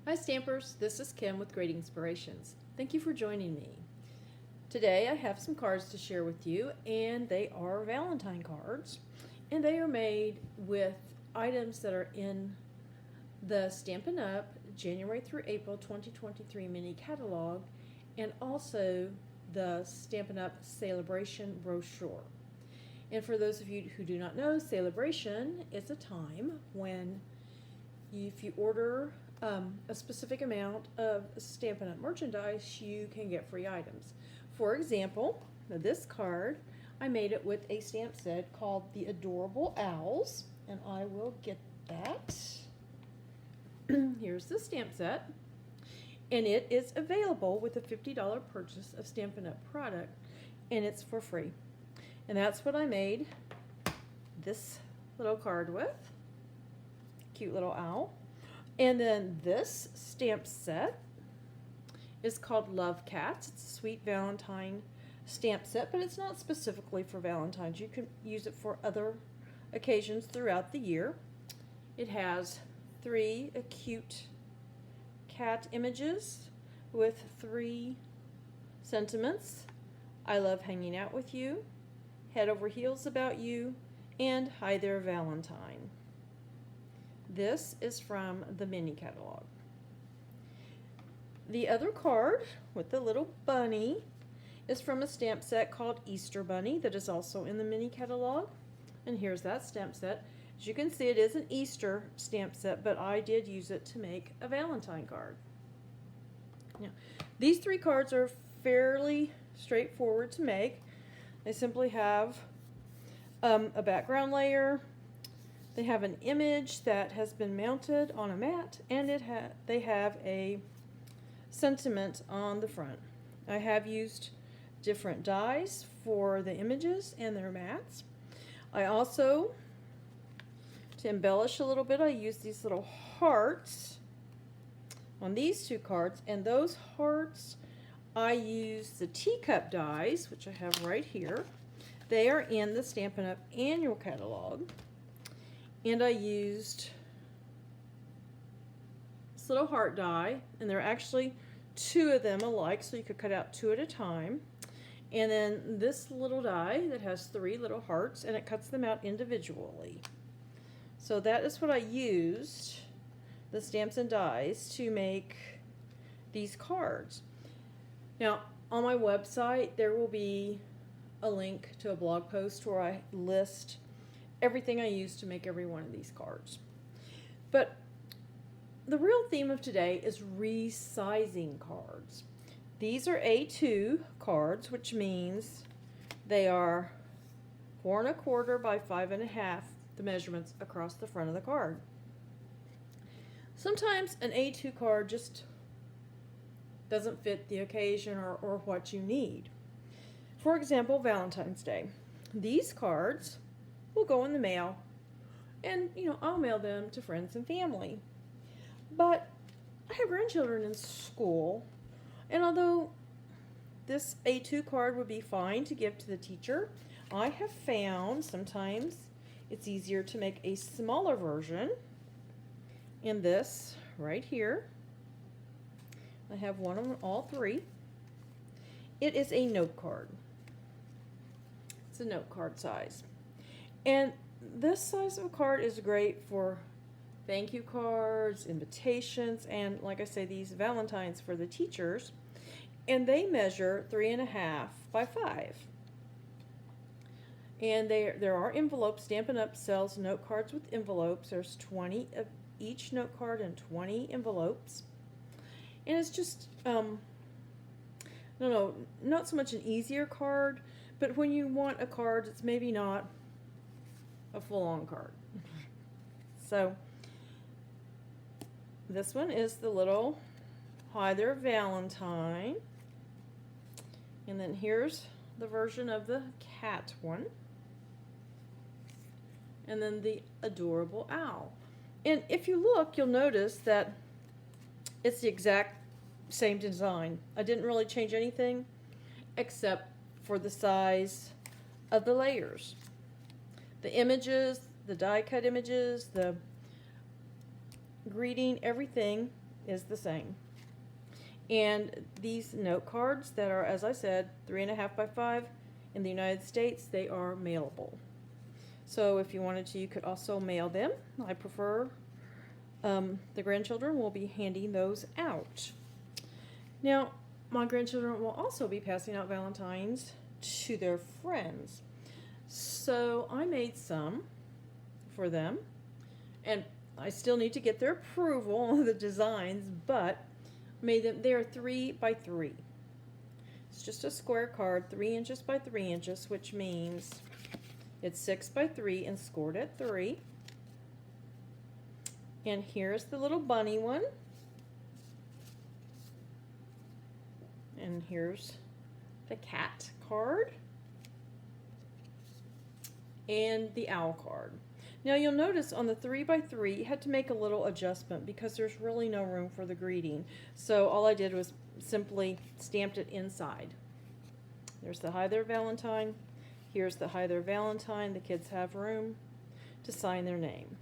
Hi Stampers, this is Kim with Great Inspirations. Thank you for joining me. Today I have some cards to share with you, and they are Valentine cards, and they are made with items that are in the Stampin' Up! January through April 2023 mini catalog, and also the Stampin' Up! Celebration brochure. And for those of you who do not know, Celebration is a time when if you order a specific amount of Stampin' Up! Merchandise, you can get free items. For example, this card, I made it with a stamp set called the Adorable Owls, and I will get that. Here's the stamp set, and it is available with a $50 purchase of Stampin' Up! Product, and it's for free. And that's what I made this little card with. Cute little owl. And then this stamp set is called Love Cats. It's a sweet Valentine stamp set, but it's not specifically for Valentine's. You can use it for other occasions throughout the year. It has 3 cute cat images with 3 sentiments. I love hanging out with you, head over heels about you, and hi there, Valentine. This is from the mini catalog. The other card with the little bunny is from a stamp set called Easter Bunny that is also in the mini catalog. And here's that stamp set. As you can see, it is an Easter stamp set, but I did use it to make a Valentine card. Now, these 3 cards are fairly straightforward to make. They simply have a background layer. They have an image that has been mounted on a mat, and they have a sentiment on the front. I have used different dies for the images and their mats. I also, to embellish a little bit, I used these little hearts on these 2 cards, and those hearts I used the teacup dies, which I have right here. They are in the Stampin' Up! Annual catalog. And I used this little heart die, and there are actually 2 of them alike, so you could cut out 2 at a time. And then this little die that has 3 little hearts, and it cuts them out individually. So that is what I used, the stamps and dies, to make these cards. Now, on my website, there will be a link to a blog post where I list everything I use to make every one of these cards. But the real theme of today is resizing cards. These are A2 cards, which means they are 4 1/4 by 5 1/2, the measurements across the front of the card. Sometimes an A2 card just doesn't fit the occasion or what you need. For example, Valentine's Day. These cards will go in the mail, and I'll mail them to friends and family. But I have grandchildren in school, and although this A2 card would be fine to give to the teacher, I have found sometimes it's easier to make a smaller version. In this right here, I have one on all 3. It is a note card. It's a note card size. And this size of a card is great for thank you cards, invitations, and like I say, these Valentines for the teachers. And they measure 3 1/2 by 5. And there are envelopes. Stampin' Up! Sells note cards with envelopes. There's 20 of each note card and 20 envelopes. And it's just, not so much an easier card, but when you want a card, it's maybe not a full-on card. So this one is the little hi there, Valentine. And then here's the version of the cat one. And then the adorable owl. And if you look, you'll notice that it's the exact same design. I didn't really change anything except for the size of the layers. The images, the die cut images, the greeting, everything is the same. And these note cards that are, as I said, 3.5 by 5 in the United States, they are mailable. So if you wanted to, you could also mail them. I prefer the grandchildren will be handing those out. Now, my grandchildren will also be passing out Valentines to their friends. So I made some for them, and I still need to get their approval on the designs, but made them. They are 3 by 3. It's just a square card, 3 inches by 3 inches, which means it's 6 by 3 and scored at 3. And here's the little bunny one. And here's the cat card. And the owl card. Now you'll notice on the 3 by 3 you had to make a little adjustment because there's really no room for the greeting. So all I did was simply stamped it inside. There's the Hi There Valentine. Here's the Hi There Valentine. The kids have room to sign their name.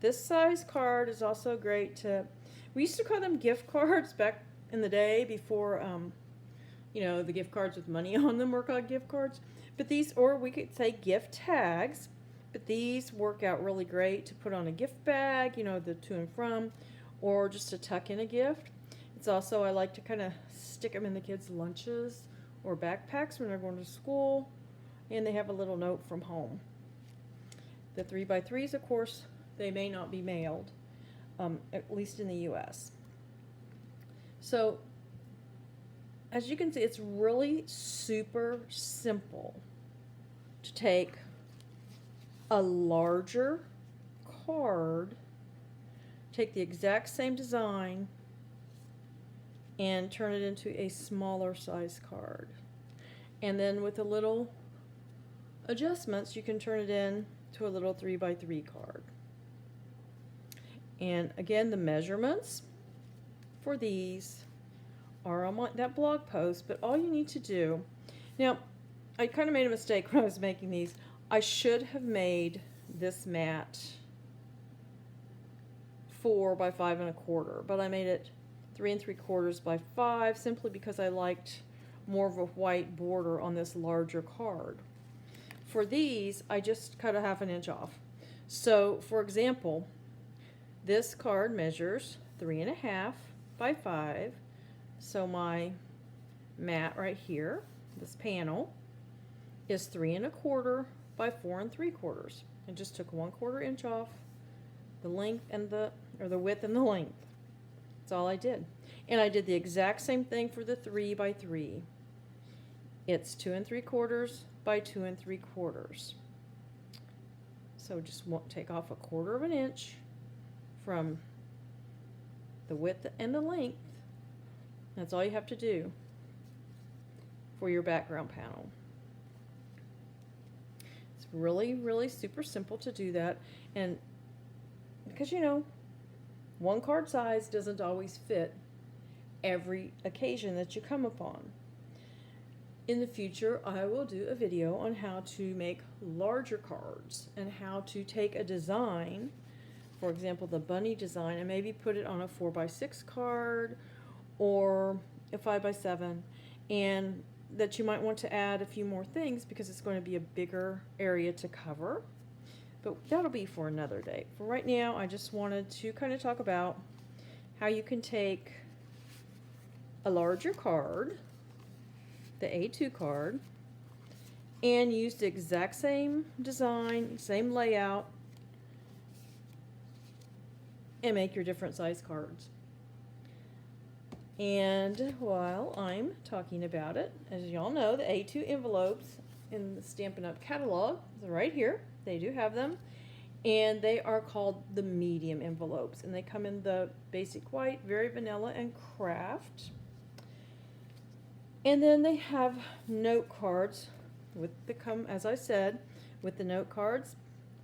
This size card is also great to, we used to call them gift cards back in the day before, you know, the gift cards with money on them were called gift cards. But these, or we could say gift tags, but these work out really great to put on a gift bag, you know, the to and from, or just to tuck in a gift. It's also, I like to kind of stick them in the kids' lunches or backpacks when they're going to school, and they have a little note from home. The 3 by 3s, of course, they may not be mailed, at least in the U.S. So, as you can see, it's really super simple to take a larger card, take the exact same design, and turn it into a smaller size card. And then with a little adjustments, you can turn it in to a little 3 by 3 card. And again, the measurements for these are on that blog post, but all you need to do, now I kind of made a mistake when I was making these. I should have made this mat 4 by 5 1/4, but I made it 3 3/4 by 5 simply because I liked more of a white border on this larger card. For these, I just cut a 1/2 inch off. So, for example, this card measures 3.5 by 5. So my mat right here, this panel, is 3 1/4 by 4 3/4. I just took 1/4 inch off the length and the width and the length. That's all I did. And I did the exact same thing for the 3 by 3. It's 2 3/4 by 2 3/4. So just take off 1/4 inch from the width and the length. That's all you have to do for your background panel. It's really, really super simple to do that. And because, you know, one card size doesn't always fit every occasion that you come upon. In the future, I will do a video on how to make larger cards and how to take a design, for example, the bunny design, and maybe put it on a 4 by 6 card or a 5 by 7, and that you might want to add a few more things because it's going to be a bigger area to cover. But that'll be for another day. For right now, I just wanted to kind of talk about how you can take a larger card, the A2 card, and use the exact same design, same layout, and make your different size cards. And while I'm talking about it, as y'all know, the A2 envelopes in the Stampin' Up! Catalog are right here. They do have them. And they are called the medium envelopes. And they come in the basic white, very vanilla, and craft. And then they have note cards with as I said, with the note cards,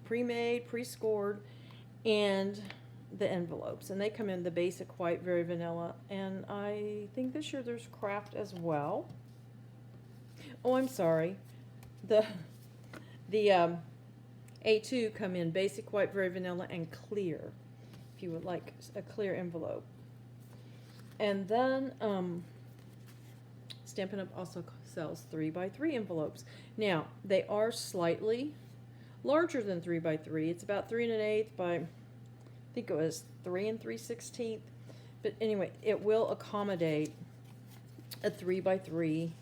pre-made, pre-scored, and the envelopes. And they come in the basic white, very vanilla. And I think this year there's craft as well. Oh, I'm sorry. The A2 come in basic white, very vanilla, and clear. if you would like a clear envelope. And then Stampin' Up! Also sells 3x3 envelopes. Now, they are slightly larger than 3x3. It's about 3 1/8 by, I think it was 3 3/16. But anyway, it will accommodate a 3x3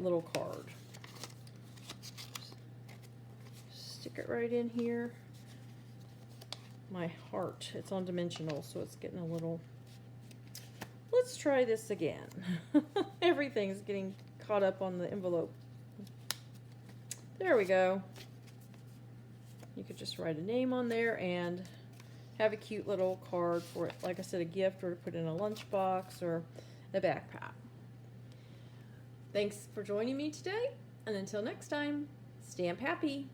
little card. Stick it right in here. My heart, it's on dimensional, so it's getting a little. Let's try this again. Everything's getting caught up on the envelope. There we go. You could just write a name on there and have a cute little card for it, like I said, a gift, or to put in a lunchbox or a backpack. Thanks for joining me today, and until next time, stamp happy.